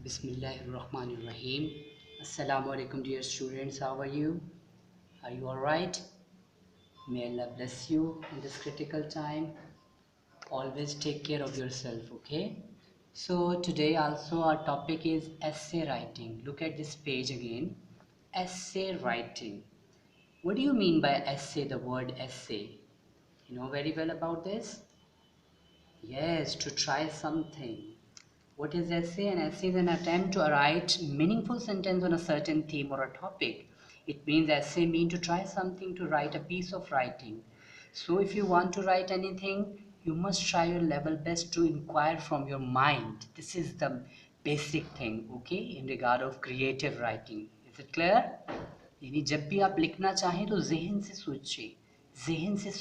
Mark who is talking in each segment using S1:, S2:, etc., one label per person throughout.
S1: Bismillahirrahmanirrahim. Assalamu alaikum dear students. How are you? Are you alright? May Allah bless you in this critical time. Always take care of yourself, okay? So today also our topic is essay writing. Look at this page again. Essay writing. What do you mean by essay, the word essay? You know very well about this? Yes, to try something. What is essay? An essay is an attempt to write meaningful sentence on a certain theme or a topic. It means essay mean to try something, to write a piece of writing. So if you want to write anything, you must try your level best to inquire from your mind. This is the basic thing, okay, in regard of creative writing. Is it clear? यानी जब भी आप लिखना चाहें तो जहन से सोचें, जहन से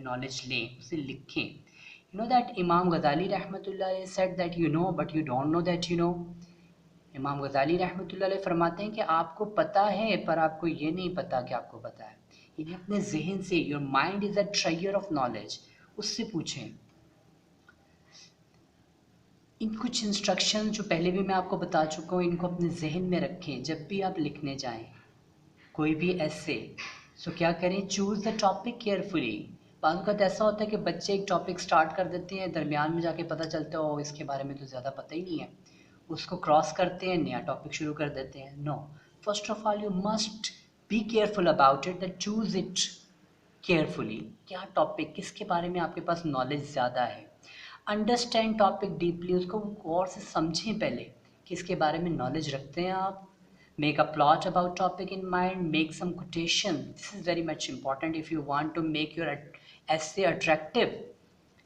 S1: नॉलेज लें, उसे लिखें. You know that Imam Ghazali रहमतुल्लाह अलैह said that you know but you don't know that you know. इमाम गज़ाली रहमतुल्लाह अलैह फरमाते हैं कि आपको पता है पर आपको ये नहीं पता कि आपको पता है. यानी अपने जहन से, your mind is a treasure of knowledge, उससे पूछें. इन कुछ इंस्ट्रक्शन जो पहले भी मैं आपको बता चुका हूँ, इनको अपने जहन में रखें जब भी आप लिखने जाएं कोई भी ऐसे. सो क्या करें? Choose the topic carefully. बाद वक्त ऐसा होता है कि बच्चे एक टॉपिक स्टार्ट कर देते हैं, दरमियान में जाके पता चलता है ओ इसके बारे में तो ज़्यादा पता ही नहीं है, उसको क्रॉस करते हैं, नया टॉपिक शुरू कर देते हैं. No, first of all you must be careful about it, that choose it carefully. क्या टॉपिक, किसके बारे में आपके पास नॉलेज ज़्यादा है. अंडरस्टैंड टॉपिक डीपली, उसको गौर से समझें पहले, किसके बारे में नॉलेज रखते हैं आप. Make a plot about topic in mind, make some quotation. This is very much important if you want to make your essay attractive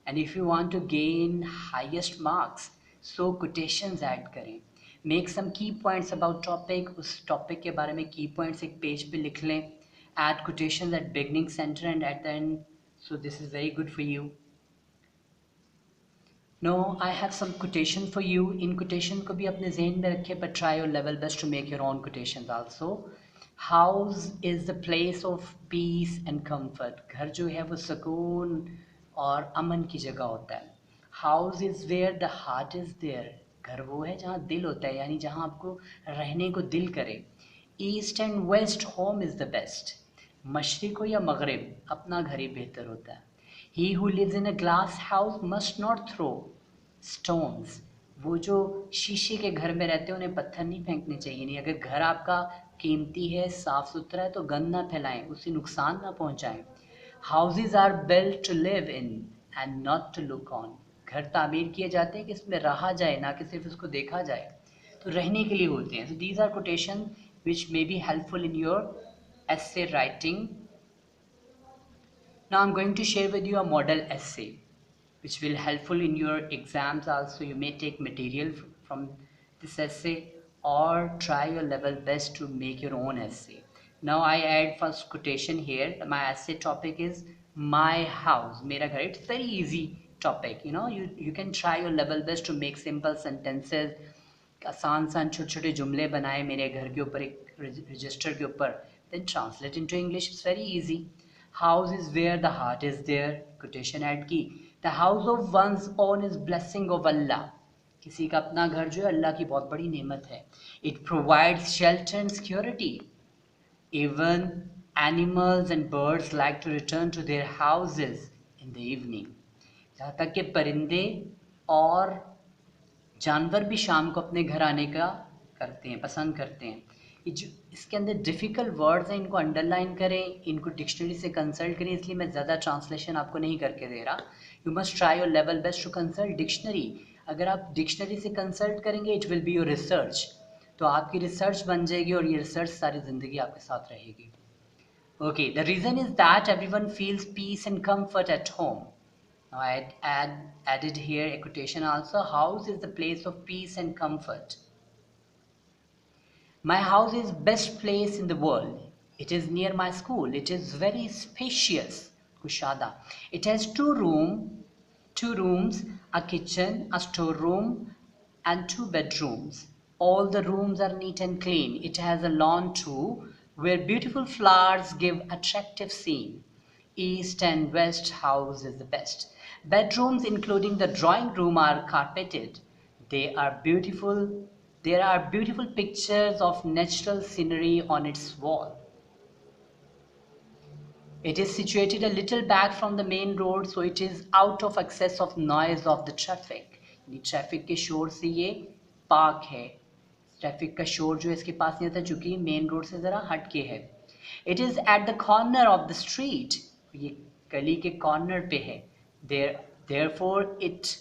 S1: and if you want to gain highest marks. So quotations add करें. Make some key points about topic. उस topic के बारे में key points एक page पे लिख लें. Add quotations at beginning, center and at the end. So this is very good for you. No, I have some quotation for you. In quotation को भी अपने ज़हन में रखें, but try your level best to make your own quotations also. House is the place of peace and comfort. घर जो है वो सुकून और अमन की जगह होता है. House is where the heart is there. घर वो है जहाँ दिल होता है, यानी जहाँ आपको रहने को दिल करे. East and west, home is the best. मशरिक़ हो या मगरिब, अपना घर ही बेहतर होता है. He who lives in a glass house must not throw stones. वो जो शीशे के घर में रहते हैं उन्हें पत्थर नहीं फेंकने चाहिए. नहीं, अगर घर आपका कीमती है, साफ सुथरा है, तो गंद ना फैलाएं, उससे नुकसान ना पहुंचाएं. Houses are built to live in and not to look on. घर तामीर किए जाते हैं कि इसमें रहा जाए, ना कि सिर्फ उसको देखा जाए. तो रहने के लिए होते हैं. So these are quotation which may be helpful in your essay writing. Now I'm going to share with you a model essay which will helpful in your exams also. You may take material from this essay or try your level best to make your own essay. Now I add first quotation here. My essay topic is my house, मेरा घर. It's very easy topic, you know. You can try your level best to make simple sentences. आसान सान छोटे छोटे जुमले बनाए मेरे घर के ऊपर एक रजिस्टर के ऊपर, then translate into English. It's very easy. House is where the heart is there. Quotation add की. The house of one's own is blessing of Allah. किसी का अपना घर जो है अल्लाह की बहुत बड़ी नेमत है. It provides shelter and security. Even animals and birds like to return to their houses in the evening. जहाँ तक कि परिंदे और जानवर भी शाम को अपने घर आने का करते हैं, पसंद करते हैं. ये जो इसके अंदर डिफ़िकल्ट वर्ड्स हैं, इनको अंडरलाइन करें, इनको डिक्शनरी से कंसल्ट करें, इसलिए मैं ज़्यादा ट्रांसलेशन आपको नहीं करके दे रहा. You must try your level best to consult dictionary. अगर आप डिक्शनरी से कंसल्ट करेंगे, it will be your research, तो आपकी रिसर्च बन जाएगी और ये रिसर्च सारी ज़िंदगी आपके साथ रहेगी. Okay, the reason is that everyone feels peace and comfort at home. Now I added here a quotation also. House is the place of peace and comfort. My house is best place in the world. It is near my school. It is very spacious. Kushada. It has two rooms, a kitchen, a storeroom, and two bedrooms. All the rooms are neat and clean. It has a lawn too, where beautiful flowers give attractive scene. East and west house is the best. Bedrooms including the drawing room are carpeted. They are beautiful There are beautiful pictures of natural scenery on its wall. It is situated a little back from the main road, so it is out of access of noise of the traffic. यानी traffic के शोर से ये park है. Traffic का शोर जो इसके पास नहीं आता चूंकि मेन रोड से ज़रा हट के है. It is at the corner of the street. ये गली के कॉर्नर पे है. Therefore it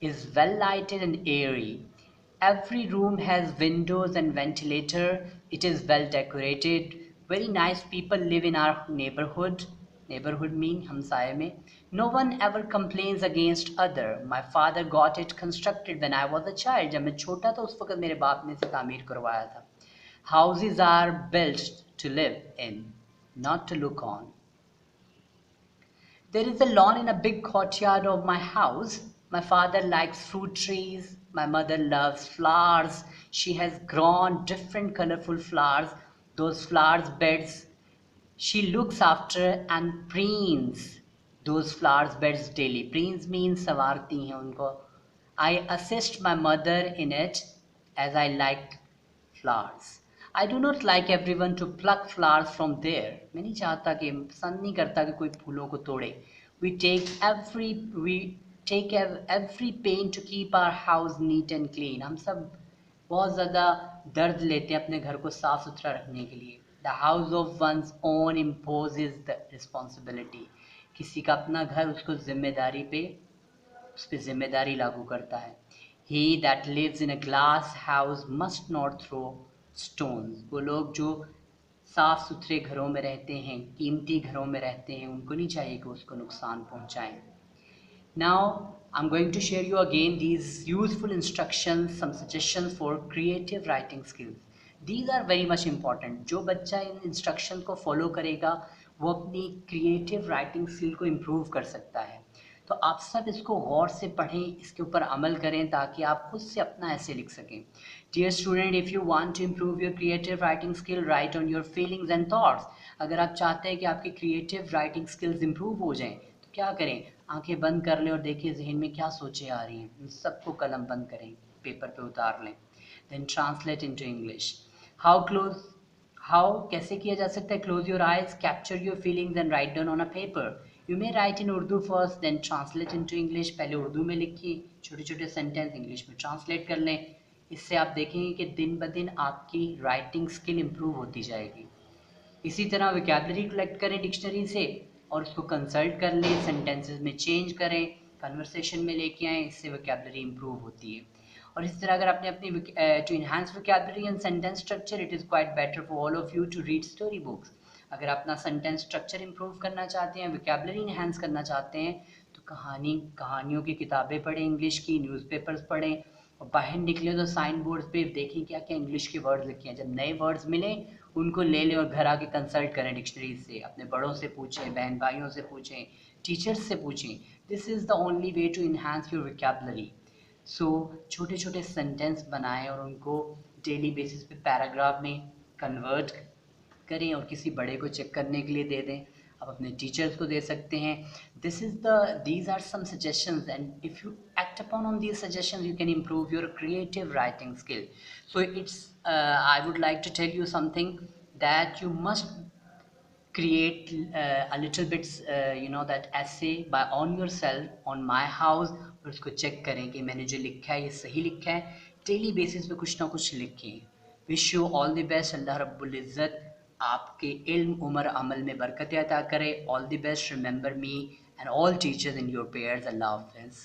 S1: is well lighted and airy. Every room has windows and ventilator. It is well decorated. Very nice people live in our neighborhood. Neighborhood mean हमसाये में. No one ever complains against other. My father got it constructed when I was a child. जब मैं छोटा था उस वक्त मेरे बाप ने इसे तामीर करवाया था. Houses are built to live in, not to look on. There is a lawn in a big courtyard of my house. My father likes fruit trees. My mother loves flowers. She has grown different colorful flowers. Those flowers beds she looks after and preens those flowers beds daily. Preens means संवारती हैं उनको. I assist my mother in it as I like flowers. I do not like everyone to pluck flowers from there. मैं नहीं चाहता कि पसंद नहीं करता कि कोई फूलों को तोड़े. We take every pain to keep our house neat and clean. हम सब बहुत ज़्यादा दर्द लेते हैं अपने घर को साफ सुथरा रखने के लिए. The house of one's own imposes the responsibility. किसी का अपना घर उसको जिम्मेदारी पे उस पर जिम्मेदारी लागू करता है. He that lives in a glass house must not throw stones. वो लोग जो साफ सुथरे घरों में रहते हैं, कीमती घरों में रहते हैं, उनको नहीं चाहिए कि उसको नुकसान पहुंचाएं. Now I'm going to share you again these useful instructions, some suggestions for creative writing skills. These are very much important. जो बच्चा इन instructions को follow करेगा वो अपनी creative writing skill को improve कर सकता है. तो आप सब इसको गौर से पढ़ें, इसके ऊपर अमल करें ताकि आप खुद से अपना ऐसे लिख सकें. Dear student, if you want to improve your creative writing skill, write on your feelings and thoughts. अगर आप चाहते हैं कि आपकी creative writing skills improve हो जाएं तो क्या करें, आंखें बंद कर लें और देखिए जहन में क्या सोचें आ रही हैं. इन सबको कलम बंद करें, पेपर पे उतार लें. Then translate into English. How कैसे किया जा सकता है? Close your eyes, capture your feelings and write down on a paper. You may write in Urdu first, then translate into English. पहले उर्दू में लिखिए, छोटे छोटे सेंटेंस इंग्लिश में ट्रांसलेट कर लें. इससे आप देखेंगे कि दिन ब दिन आपकी राइटिंग स्किल इम्प्रूव होती जाएगी. इसी तरह वोकैबुलरी कलेक्ट करें डिक्शनरी से और उसको कंसल्ट कर लें, सेंटेंसेस में चेंज करें, कन्वर्सेशन में लेके आएँ, इससे वोकैबुलरी इम्प्रूव होती है. और इस तरह अगर आपने अपनी to enhance vocabulary and sentence structure, it is quite better for all of you to read story books. अगर अपना सेंटेंस स्ट्रक्चर इम्प्रूव करना चाहते हैं, वोकैबुलरी इन्हांस करना चाहते हैं तो कहानियों की किताबें पढ़ें, इंग्लिश की न्यूज़पेपर्स पढ़ें, और बाहर निकले तो साइन बोर्ड पे देखें क्या क्या इंग्लिश के वर्ड्स लिखे हैं. जब नए वर्ड्स मिलें उनको ले लें और घर आके कंसल्ट करें डिक्शनरी से. अपने बड़ों से पूछें, बहन भाइयों से पूछें, टीचर्स से पूछें. This is the only way to enhance your vocabulary. So छोटे छोटे सेंटेंस बनाएं और उनको डेली बेसिस पे पैराग्राफ में कन्वर्ट करें और किसी बड़े को चेक करने के लिए दे दें. आप अपने टीचर्स को दे सकते हैं. these are some suggestions, and if you act upon on these suggestions you can improve your creative writing skill. So I would like to tell you something, that you must create a little bit that essay by on yourself on my house, और उसको check करें कि मैंने जो लिखा है ये सही लिखा है. डेली बेसिस पे कुछ ना कुछ लिखें. Wish you all the best. अल्लाह रब्बुल इज़्ज़त आपके इल्म, उम्र, अमल में बरकत अता करे. All the best. Remember me and all teachers in your prayers. अल्लाह हाफ़िज़.